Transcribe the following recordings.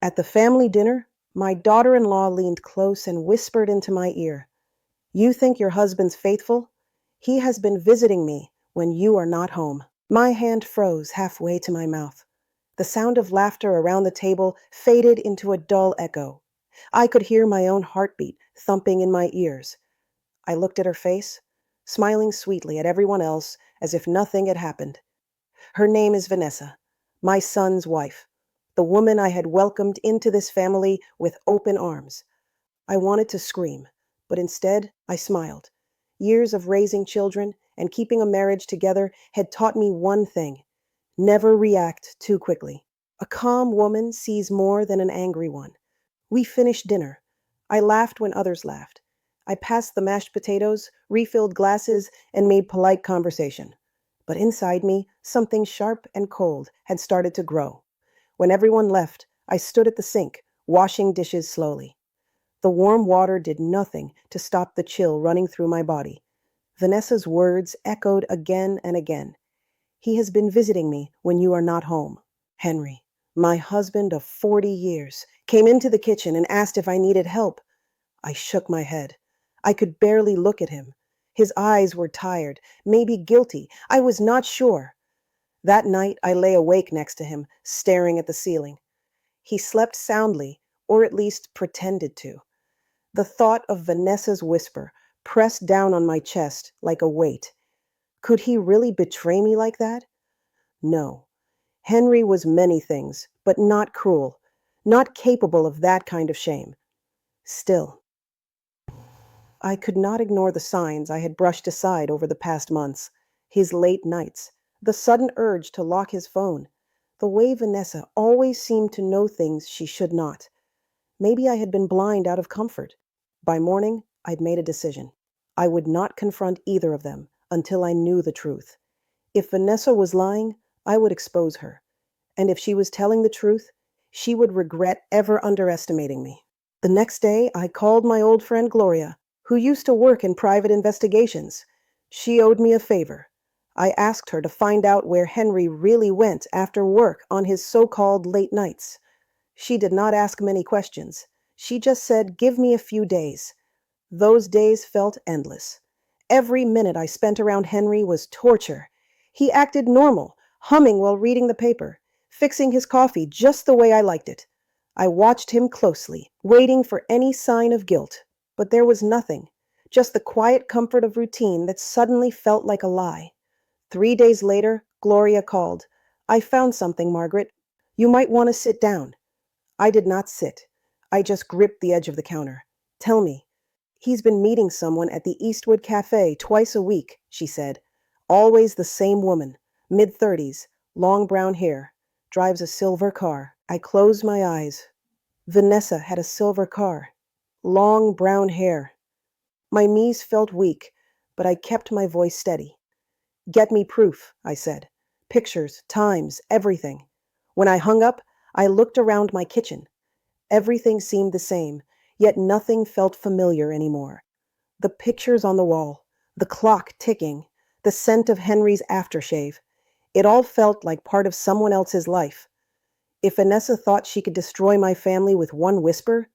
At the family dinner, my daughter-in-law leaned close and whispered into my ear, "You think your husband's faithful? He has been visiting me when you are not home." My hand froze halfway to my mouth. The sound of laughter around the table faded into a dull echo. I could hear my own heartbeat thumping in my ears. I looked at her face, smiling sweetly at everyone else as if nothing had happened. Her name is Vanessa, my son's wife, the woman I had welcomed into this family with open arms. I wanted to scream, but instead I smiled. Years of raising children and keeping a marriage together had taught me one thing: never react too quickly. A calm woman sees more than an angry one. We finished dinner. I laughed when others laughed. I passed the mashed potatoes, refilled glasses, and made polite conversation. But inside me, something sharp and cold had started to grow. When everyone left, I stood at the sink, washing dishes slowly. The warm water did nothing to stop the chill running through my body. Vanessa's words echoed again and again. "He has been visiting me when you are not home." Henry, my husband of 40 years, came into the kitchen and asked if I needed help. I shook my head. I could barely look at him. His eyes were tired, maybe guilty. I was not sure. That night, I lay awake next to him, staring at the ceiling. He slept soundly, or at least pretended to. The thought of Vanessa's whisper pressed down on my chest like a weight. Could he really betray me like that? No. Henry was many things, but not cruel, not capable of that kind of shame. Still, I could not ignore the signs I had brushed aside over the past months. His late nights, the sudden urge to lock his phone, the way Vanessa always seemed to know things she should not. Maybe I had been blind out of comfort. By morning, I'd made a decision. I would not confront either of them until I knew the truth. If Vanessa was lying, I would expose her. And if she was telling the truth, she would regret ever underestimating me. The next day, I called my old friend Gloria, who used to work in private investigations. She owed me a favor. I asked her to find out where Henry really went after work on his so-called late nights. She did not ask many questions. She just said, "Give me a few days." Those days felt endless. Every minute I spent around Henry was torture. He acted normal, humming while reading the paper, fixing his coffee just the way I liked it. I watched him closely, waiting for any sign of guilt, but there was nothing, just the quiet comfort of routine that suddenly felt like a lie. 3 days later, Gloria called. "I found something, Margaret. You might want to sit down." I did not sit. I just gripped the edge of the counter. "Tell me." "He's been meeting someone at the Eastwood Cafe twice a week," she said. "Always the same woman, mid-30s, long brown hair, drives a silver car." I closed my eyes. Vanessa had a silver car, long brown hair. My knees felt weak, but I kept my voice steady. "Get me proof," I said. "Pictures, times, everything." When I hung up, I looked around my kitchen. Everything seemed the same, yet nothing felt familiar anymore. The pictures on the wall, the clock ticking, the scent of Henry's aftershave. It all felt like part of someone else's life. If Vanessa thought she could destroy my family with one whisper,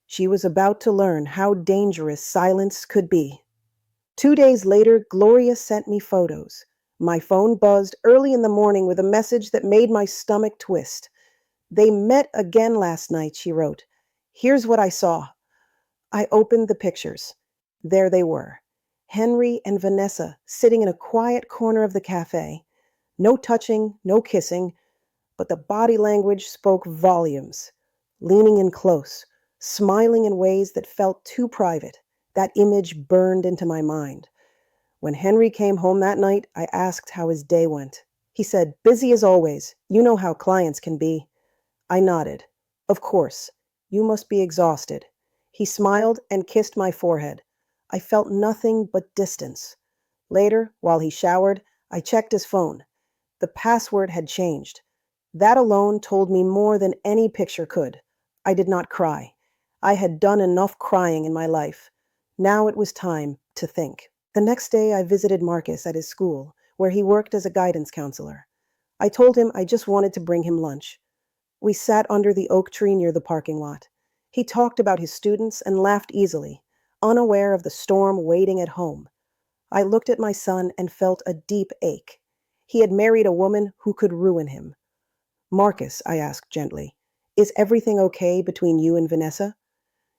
she was about to learn how dangerous silence could be. 2 days later, Gloria sent me photos. My phone buzzed early in the morning with a message that made my stomach twist. "They met again last night," she wrote. "Here's what I saw." I opened the pictures. There they were. Henry and Vanessa sitting in a quiet corner of the cafe. No touching, no kissing, but the body language spoke volumes. Leaning in close, smiling in ways that felt too private. That image burned into my mind. When Henry came home that night, I asked how his day went. He said, "Busy as always. You know how clients can be." I nodded. "Of course. You must be exhausted." He smiled and kissed my forehead. I felt nothing but distance. Later, while he showered, I checked his phone. The password had changed. That alone told me more than any picture could. I did not cry. I had done enough crying in my life. Now it was time to think. The next day, I visited Marcus at his school, where he worked as a guidance counselor. I told him I just wanted to bring him lunch. We sat under the oak tree near the parking lot. He talked about his students and laughed easily, unaware of the storm waiting at home. I looked at my son and felt a deep ache. He had married a woman who could ruin him. Marcus, I asked gently, is everything okay between you and Vanessa?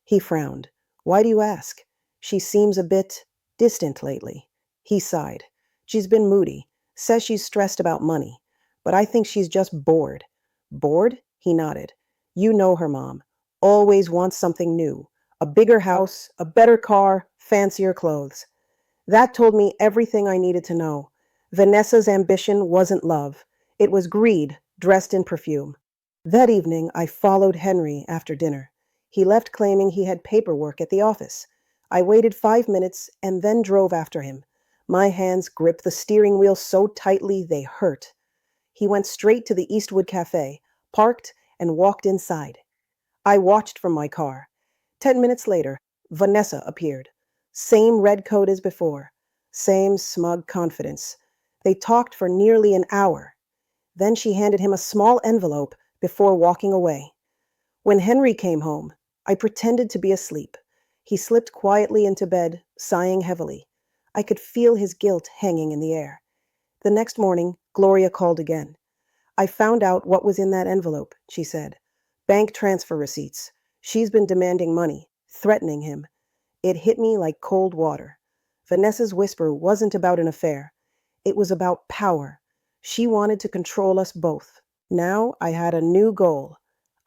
He frowned. Why do you ask? She seems a bit distant lately. He sighed. She's been moody, says she's stressed about money, but I think she's just bored. Bored? He nodded. You know her, Mom. Always wants something new. A bigger house, a better car, fancier clothes. That told me everything I needed to know. Vanessa's ambition wasn't love. It was greed dressed in perfume. That evening, I followed Henry after dinner. He left claiming he had paperwork at the office. I waited 5 minutes and then drove after him. My hands gripped the steering wheel so tightly they hurt. He went straight to the Eastwood Cafe, parked, and walked inside. I watched from my car. 10 minutes later, Vanessa appeared. Same red coat as before. Same smug confidence. They talked for nearly an hour. Then she handed him a small envelope before walking away. When Henry came home, I pretended to be asleep. He slipped quietly into bed, sighing heavily. I could feel his guilt hanging in the air. The next morning, Gloria called again. I found out what was in that envelope, she said. Bank transfer receipts. She's been demanding money, threatening him. It hit me like cold water. Vanessa's whisper wasn't about an affair. It was about power. She wanted to control us both. Now I had a new goal.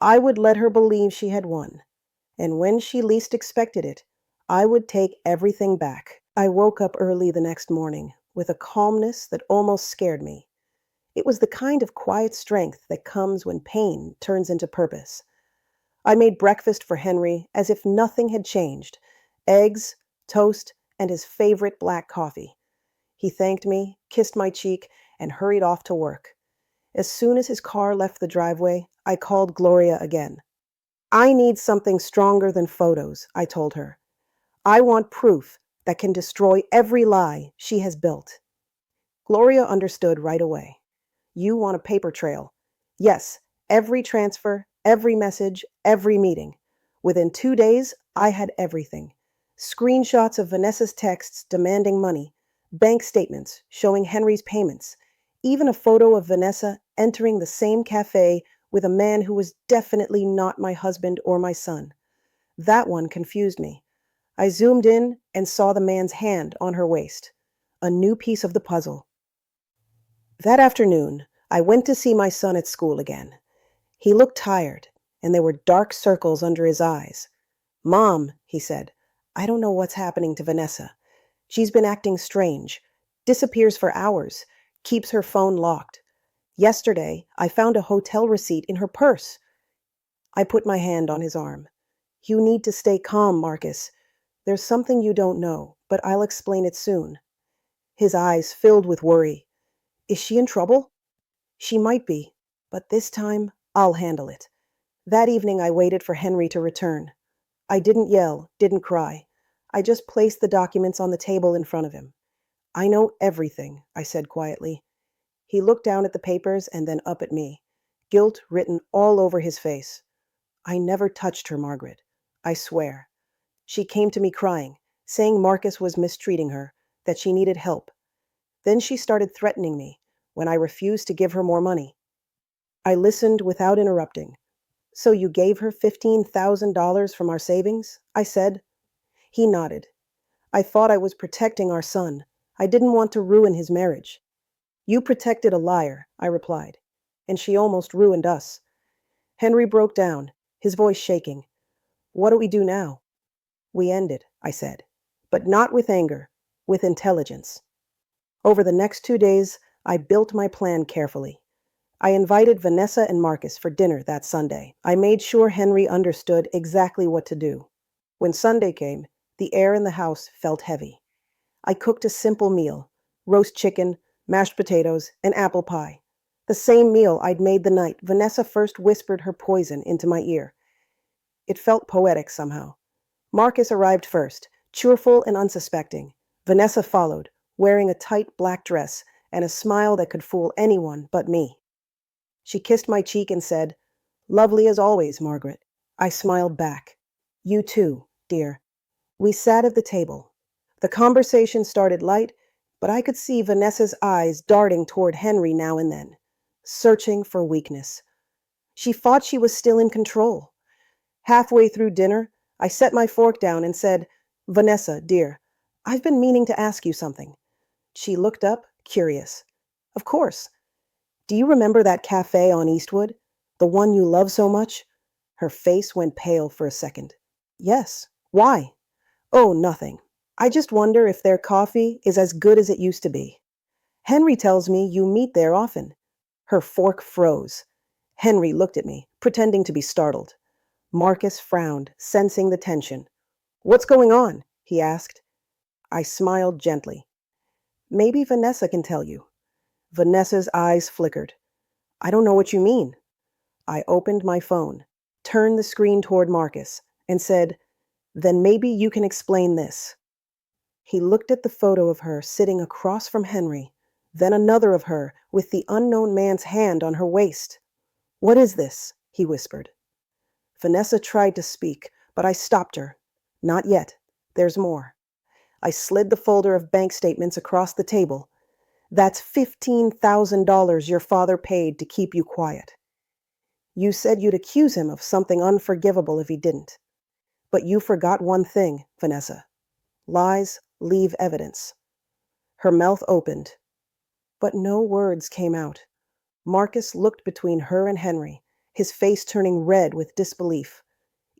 I would let her believe she had won. And when she least expected it, I would take everything back. I woke up early the next morning with a calmness that almost scared me. It was the kind of quiet strength that comes when pain turns into purpose. I made breakfast for Henry as if nothing had changed. Eggs, toast, and his favorite black coffee. He thanked me, kissed my cheek, and hurried off to work. As soon as his car left the driveway, I called Gloria again. I need something stronger than photos, I told her. I want proof that can destroy every lie she has built. Gloria understood right away. You want a paper trail. Yes, every transfer, every message, every meeting. Within 2 days, I had everything. Screenshots of Vanessa's texts demanding money, bank statements showing Henry's payments, even a photo of Vanessa entering the same cafe with a man who was definitely not my husband or my son. That one confused me. I zoomed in and saw the man's hand on her waist. A new piece of the puzzle. That afternoon, I went to see my son at school again. He looked tired, and there were dark circles under his eyes. Mom, he said, I don't know what's happening to Vanessa. She's been acting strange, disappears for hours, keeps her phone locked. Yesterday, I found a hotel receipt in her purse. I put my hand on his arm. You need to stay calm, Marcus. There's something you don't know, but I'll explain it soon. His eyes filled with worry. Is she in trouble? She might be, but this time I'll handle it. That evening I waited for Henry to return. I didn't yell, didn't cry. I just placed the documents on the table in front of him. I know everything, I said quietly. He looked down at the papers and then up at me, guilt written all over his face. I never touched her, Margaret. I swear. She came to me crying, saying Marcus was mistreating her, that she needed help. Then she started threatening me when I refused to give her more money. I listened without interrupting. So you gave her $15,000 from our savings? I said. He nodded. I thought I was protecting our son. I didn't want to ruin his marriage. You protected a liar, I replied, and she almost ruined us. Henry broke down, his voice shaking. What do we do now? We end it, I said, but not with anger, with intelligence. Over the next 2 days, I built my plan carefully. I invited Vanessa and Marcus for dinner that Sunday. I made sure Henry understood exactly what to do. When Sunday came, the air in the house felt heavy. I cooked a simple meal, roast chicken, mashed potatoes, and apple pie. The same meal I'd made the night Vanessa first whispered her poison into my ear. It felt poetic somehow. Marcus arrived first, cheerful and unsuspecting. Vanessa followed, wearing a tight black dress and a smile that could fool anyone but me. She kissed my cheek and said, Lovely as always, Margaret. I smiled back. You too, dear. We sat at the table. The conversation started light, but I could see Vanessa's eyes darting toward Henry now and then, searching for weakness. She thought she was still in control. Halfway through dinner, I set my fork down and said, Vanessa, dear, I've been meaning to ask you something. She looked up, curious. Of course. Do you remember that cafe on Eastwood? The one you love so much? Her face went pale for a second. Yes. Why? Oh, nothing. I just wonder if their coffee is as good as it used to be. Henry tells me you meet there often. Her fork froze. Henry looked at me, pretending to be startled. Marcus frowned, sensing the tension. What's going on? He asked. I smiled gently. Maybe Vanessa can tell you. Vanessa's eyes flickered. I don't know what you mean. I opened my phone, turned the screen toward Marcus, and said, Then maybe you can explain this. He looked at the photo of her sitting across from Henry, then another of her with the unknown man's hand on her waist. What is this? He whispered. Vanessa tried to speak, but I stopped her. Not yet. There's more. I slid the folder of bank statements across the table. That's $15,000 your father paid to keep you quiet. You said you'd accuse him of something unforgivable if he didn't. But you forgot one thing, Vanessa. Lies leave evidence. Her mouth opened, but no words came out. Marcus looked between her and Henry, his face turning red with disbelief.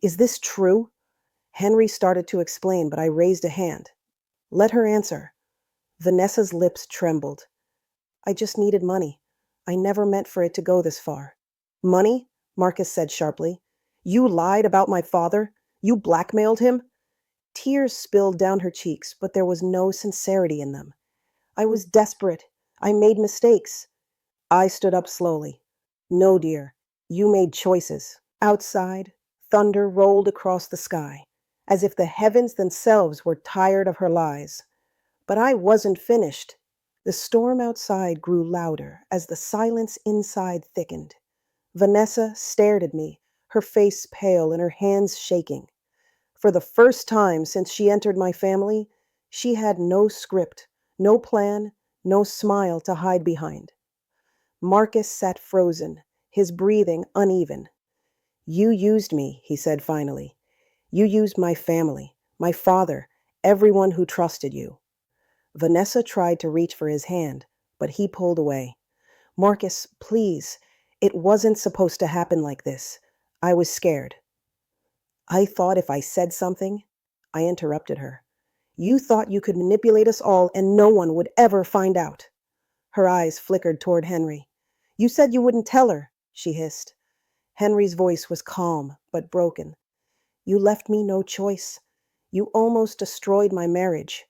Is this true? Henry started to explain, but I raised a hand. Let her answer. Vanessa's lips trembled. I just needed money. I never meant for it to go this far. Money? Marcus said sharply. You lied about my father? You blackmailed him? Tears spilled down her cheeks, but there was no sincerity in them. I was desperate. I made mistakes. I stood up slowly. No, dear. You made choices. Outside, thunder rolled across the sky, as if the heavens themselves were tired of her lies. But I wasn't finished. The storm outside grew louder as the silence inside thickened. Vanessa stared at me, her face pale and her hands shaking. For the first time since she entered my family, she had no script, no plan, no smile to hide behind. Marcus sat frozen, his breathing uneven. You used me, he said finally. You used my family, my father, everyone who trusted you. Vanessa tried to reach for his hand, but he pulled away. Marcus, please. It wasn't supposed to happen like this. I was scared. I thought if I said something, I interrupted her. You thought you could manipulate us all and no one would ever find out. Her eyes flickered toward Henry. You said you wouldn't tell her, she hissed. Henry's voice was calm, but broken. You left me no choice. You almost destroyed my marriage.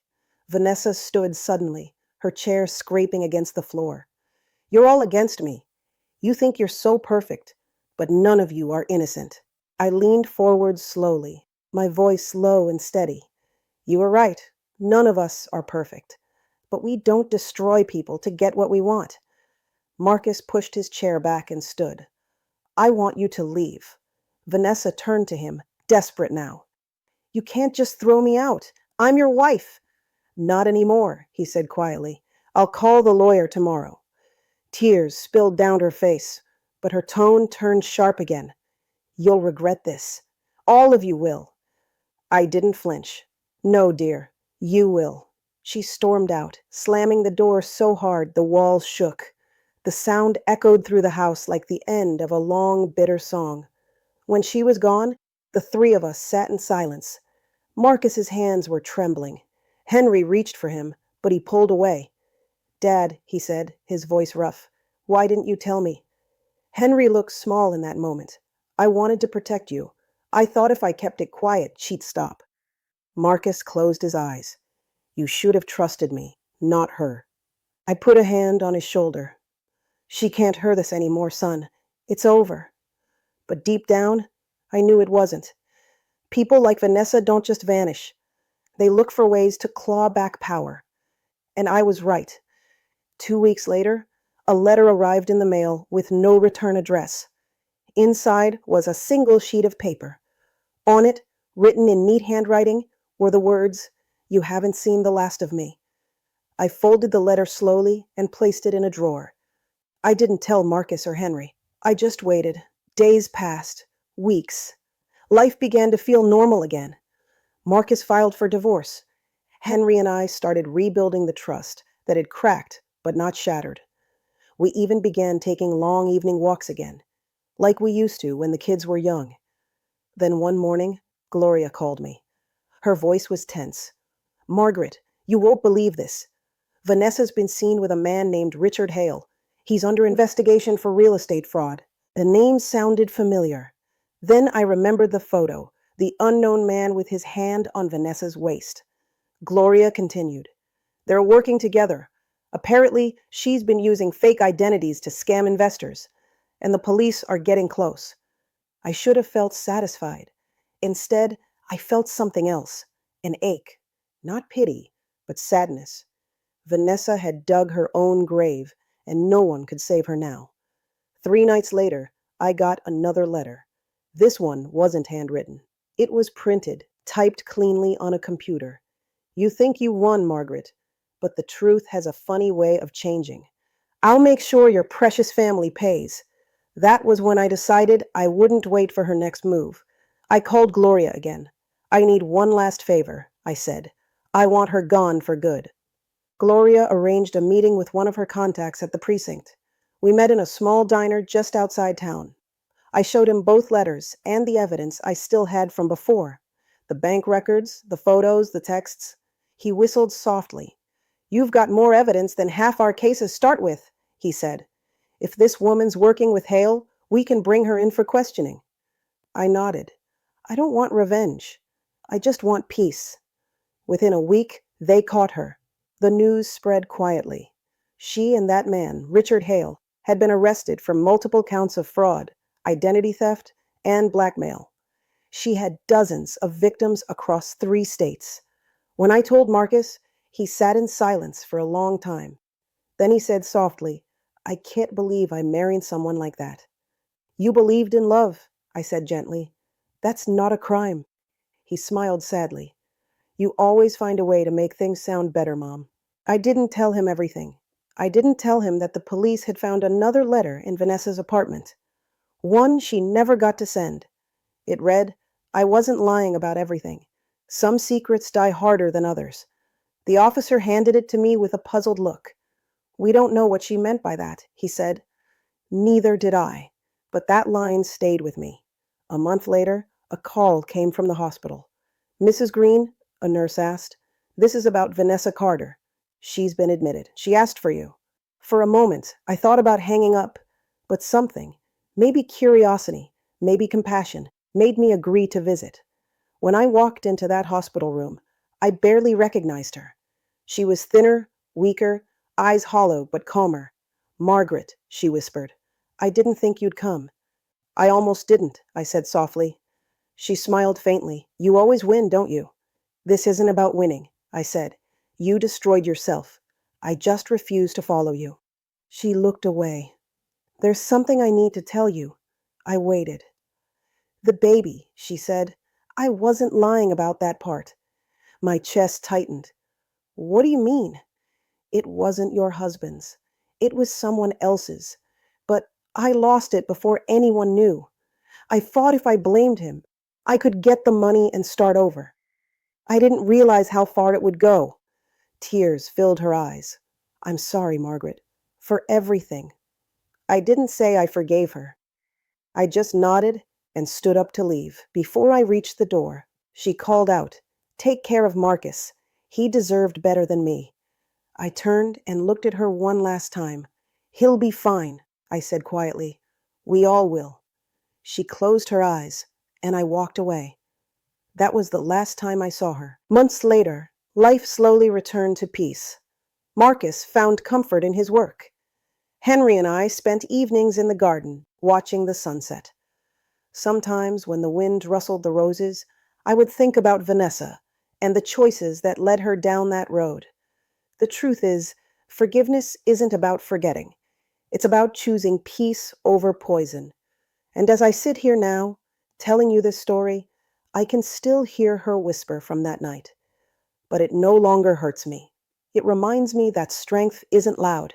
Vanessa stood suddenly, her chair scraping against the floor. You're all against me. You think you're so perfect, but none of you are innocent. I leaned forward slowly, my voice low and steady. You were right. None of us are perfect. But we don't destroy people to get what we want. Marcus pushed his chair back and stood. I want you to leave. Vanessa turned to him, desperate now. You can't just throw me out. I'm your wife. Not anymore, he said quietly. I'll call the lawyer tomorrow. Tears spilled down her face, but her tone turned sharp again. You'll regret this. All of you will. I didn't flinch. No, dear, you will. She stormed out, slamming the door so hard the walls shook. The sound echoed through the house like the end of a long, bitter song. When she was gone, the three of us sat in silence. Marcus's hands were trembling. Henry reached for him, but he pulled away. Dad, he said, his voice rough, why didn't you tell me? Henry looked small in that moment. I wanted to protect you. I thought if I kept it quiet, she'd stop. Marcus closed his eyes. You should have trusted me, not her. I put a hand on his shoulder. She can't hurt us anymore, son. It's over. But deep down, I knew it wasn't. People like Vanessa don't just vanish. They look for ways to claw back power. And I was right. 2 weeks later, a letter arrived in the mail with no return address. Inside was a single sheet of paper. On it, written in neat handwriting, were the words, "You haven't seen the last of me." I folded the letter slowly and placed it in a drawer. I didn't tell Marcus or Henry. I just waited. Days passed. Weeks. Life began to feel normal again. Marcus filed for divorce. Henry and I started rebuilding the trust that had cracked but not shattered. We even began taking long evening walks again, like we used to when the kids were young. Then one morning, Gloria called me. Her voice was tense. "Margaret, you won't believe this. Vanessa's been seen with a man named Richard Hale. He's under investigation for real estate fraud." The name sounded familiar. Then I remembered the photo, the unknown man with his hand on Vanessa's waist. Gloria continued. "They're working together. Apparently, she's been using fake identities to scam investors, and the police are getting close." I should have felt satisfied. Instead, I felt something else, an ache. Not pity, but sadness. Vanessa had dug her own grave, and no one could save her now. 3 nights later, I got another letter. This one wasn't handwritten. It was printed, typed cleanly on a computer. "You think you won, Margaret, but the truth has a funny way of changing. I'll make sure your precious family pays." That was when I decided I wouldn't wait for her next move. I called Gloria again. "I need one last favor," I said. "I want her gone for good." Gloria arranged a meeting with one of her contacts at the precinct. We met in a small diner just outside town. I showed him both letters and the evidence I still had from before. The bank records, the photos, the texts. He whistled softly. "You've got more evidence than half our cases start with," he said. "If this woman's working with Hale, we can bring her in for questioning." I nodded. I don't want revenge. I just want peace. Within a week, they caught her. The news spread quietly. She and that man, Richard Hale, had been arrested for multiple counts of fraud, identity theft, and blackmail. She had dozens of victims across 3 states. When I told Marcus, he sat in silence for a long time. Then he said softly, "I can't believe I'm marrying someone like that." "You believed in love," I said gently. "That's not a crime." He smiled sadly. "You always find a way to make things sound better, Mom." I didn't tell him everything. I didn't tell him that the police had found another letter in Vanessa's apartment. One she never got to send. It read, "I wasn't lying about everything. Some secrets die harder than others." The officer handed it to me with a puzzled look. "We don't know what she meant by that," he said. Neither did I, but that line stayed with me. A month later, a call came from the hospital. "Mrs. Green," a nurse asked, "this is about Vanessa Carter. She's been admitted. She asked for you." For a moment, I thought about hanging up, but something, maybe curiosity, maybe compassion, made me agree to visit. When I walked into that hospital room, I barely recognized her. She was thinner, weaker, eyes hollow but calmer. "Margaret," she whispered, "I didn't think you'd come." "I almost didn't," I said softly. She smiled faintly. "You always win, don't you?" "This isn't about winning," I said. "You destroyed yourself. I just refuse to follow you." She looked away. "There's something I need to tell you." I waited. "The baby," she said. "I wasn't lying about that part." My chest tightened. "What do you mean?" "It wasn't your husband's. It was someone else's. But I lost it before anyone knew. I thought if I blamed him, I could get the money and start over. I didn't realize how far it would go." Tears filled her eyes. "I'm sorry, Margaret, for everything." I didn't say I forgave her. I just nodded and stood up to leave. Before I reached the door, she called out, "Take care of Marcus. He deserved better than me." I turned and looked at her one last time. "He'll be fine," I said quietly. "We all will." She closed her eyes, and I walked away. That was the last time I saw her. Months later, life slowly returned to peace. Marcus found comfort in his work. Henry and I spent evenings in the garden, watching the sunset. Sometimes, when the wind rustled the roses, I would think about Vanessa and the choices that led her down that road. The truth is, forgiveness isn't about forgetting. It's about choosing peace over poison. And as I sit here now, telling you this story, I can still hear her whisper from that night. But it no longer hurts me. It reminds me that strength isn't loud.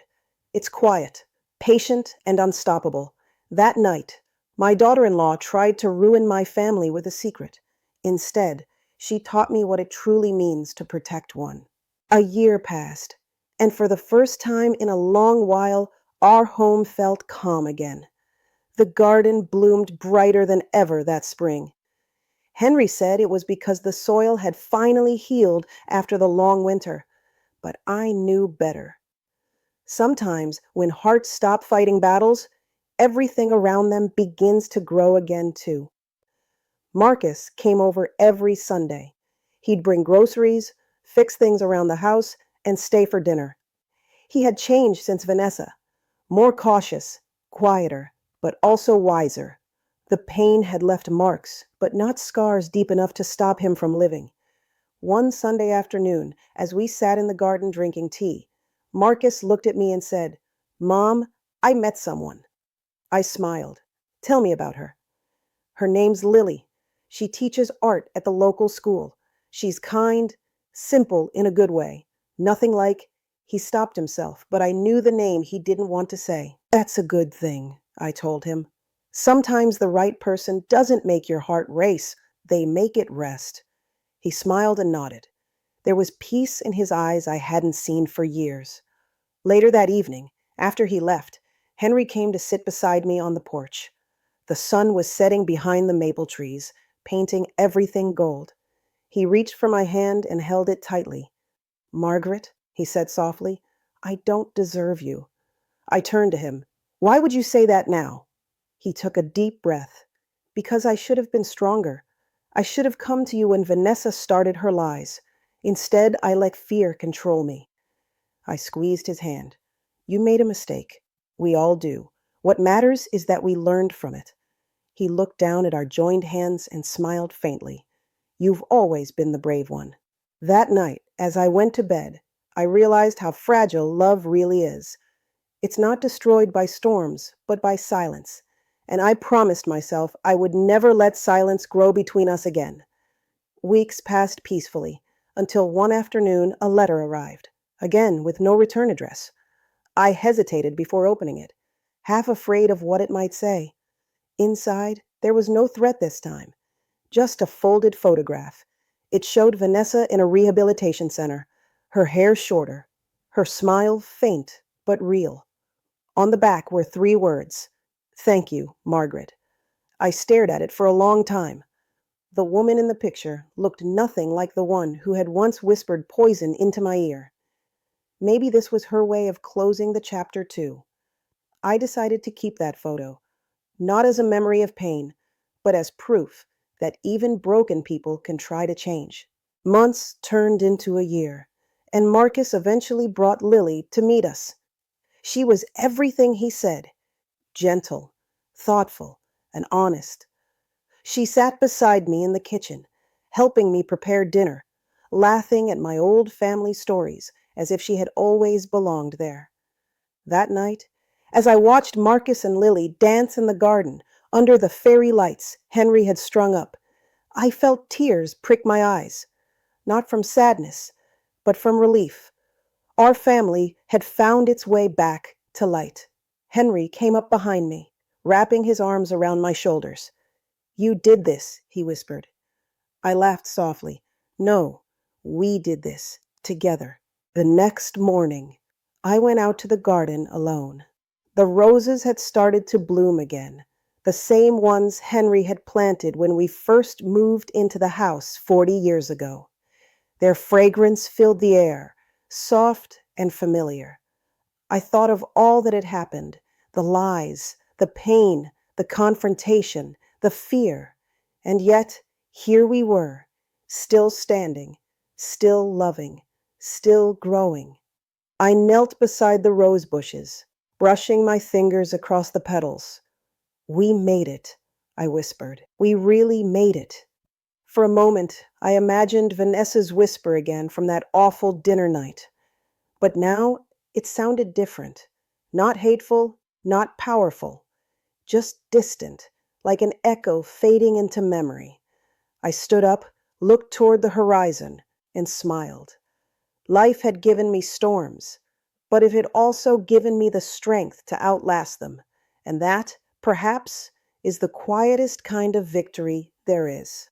It's quiet, patient, and unstoppable. That night, my daughter-in-law tried to ruin my family with a secret. Instead, she taught me what it truly means to protect one. A year passed, and for the first time in a long while, our home felt calm again. The garden bloomed brighter than ever that spring. Henry said it was because the soil had finally healed after the long winter, but I knew better. Sometimes, when hearts stop fighting battles, everything around them begins to grow again, too. Marcus came over every Sunday. He'd bring groceries, fix things around the house, and stay for dinner. He had changed since Vanessa, more cautious, quieter, but also wiser. The pain had left marks, but not scars deep enough to stop him from living. One Sunday afternoon, as we sat in the garden drinking tea, Marcus looked at me and said, "Mom, I met someone." I smiled. "Tell me about her." "Her name's Lily. She teaches art at the local school. She's kind, simple in a good way. Nothing like—" He stopped himself, but I knew the name he didn't want to say. "That's a good thing," I told him. "Sometimes the right person doesn't make your heart race, they make it rest." He smiled and nodded. There was peace in his eyes I hadn't seen for years. Later that evening, after he left, Henry came to sit beside me on the porch. The sun was setting behind the maple trees, painting everything gold. He reached for my hand and held it tightly. "Margaret," he said softly, "I don't deserve you." I turned to him. "Why would you say that now?" He took a deep breath. "Because I should have been stronger. I should have come to you when Vanessa started her lies. Instead, I let fear control me." I squeezed his hand. "You made a mistake. We all do. What matters is that we learned from it." He looked down at our joined hands and smiled faintly. "You've always been the brave one." That night, as I went to bed, I realized how fragile love really is. It's not destroyed by storms, but by silence. And I promised myself I would never let silence grow between us again. Weeks passed peacefully, until one afternoon a letter arrived, again with no return address. I hesitated before opening it, half afraid of what it might say. Inside, there was no threat this time, just a folded photograph. It showed Vanessa in a rehabilitation center, her hair shorter, her smile faint but real. On the back were 3 words: "Thank you, Margaret." I stared at it for a long time. The woman in the picture looked nothing like the one who had once whispered poison into my ear. Maybe this was her way of closing the chapter too. I decided to keep that photo, not as a memory of pain, but as proof that even broken people can try to change. Months turned into a year, and Marcus eventually brought Lily to meet us. She was everything he said: gentle, thoughtful, and honest. She sat beside me in the kitchen, helping me prepare dinner, laughing at my old family stories as if she had always belonged there. That night, as I watched Marcus and Lily dance in the garden under the fairy lights Henry had strung up, I felt tears prick my eyes, not from sadness, but from relief. Our family had found its way back to light. Henry came up behind me, wrapping his arms around my shoulders. "You did this," he whispered. I laughed softly. "No, we did this, together." The next morning, I went out to the garden alone. The roses had started to bloom again, the same ones Henry had planted when we first moved into the house 40 years ago. Their fragrance filled the air, soft and familiar. I thought of all that had happened, the lies, the pain, the confrontation, the fear. And yet, here we were, still standing, still loving, still growing. I knelt beside the rose bushes, brushing my fingers across the petals. "We made it," I whispered. "We really made it." For a moment, I imagined Vanessa's whisper again from that awful dinner night. But now it sounded different. Not hateful, not powerful, just distant, like an echo fading into memory. I stood up, looked toward the horizon, and smiled. Life had given me storms, but it had also given me the strength to outlast them, and that, perhaps, is the quietest kind of victory there is.